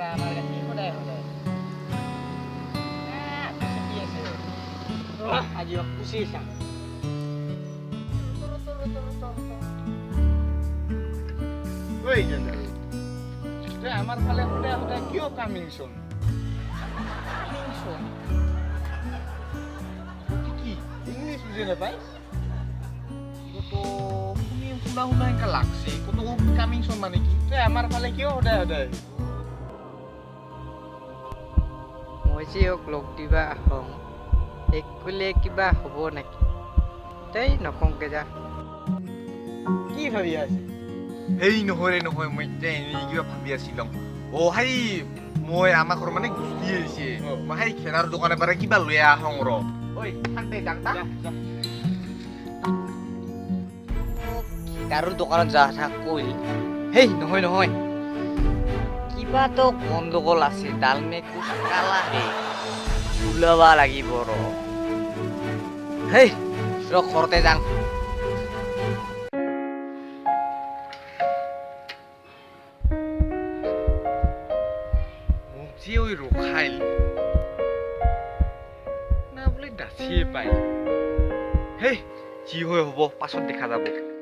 পৰা আমাৰ গাখীৰ সদায় সদায় কি আছে আজি পুচি চাম আমাৰ ফালে সদায় সদায় কিয় কামিংচোন কি ইংলিছ বুজি নাপায় শুনা শুনা এনেকা লাগছে কত কামিংচোন মানে কি আমাৰ ফালে কিয় সদায় সদায় মই যে লগ দিবা আহোঁ এক কলে কিবা হ'ব নেকি দেই নকওঁগে যা কি ভাবি আছে হেই নহয় নহয় মই এতিয়া এনেই কিবা ভাবি আছিলো সেই মই আমাৰ ঘৰ মানে গুচি আহিছে মই সেই খেৰাৰ দোকানৰ পৰা কিবা লৈ আহোঁ ৰ ঐ থাকতে যাম দাৰুৰ দোকানত যা থাক কৈ হেই নহয় নহয় কিবাতো গণ্ডগোল আছে ডালমে কুছ কালা হে ওলাবা লাগিব ৰ হেই ৰ ঘৰতে যাম মোক যে ওই ৰখাইল না বোলে দাচিয়ে পাই হেই যি হয় হ'ব পাছত দেখা যাব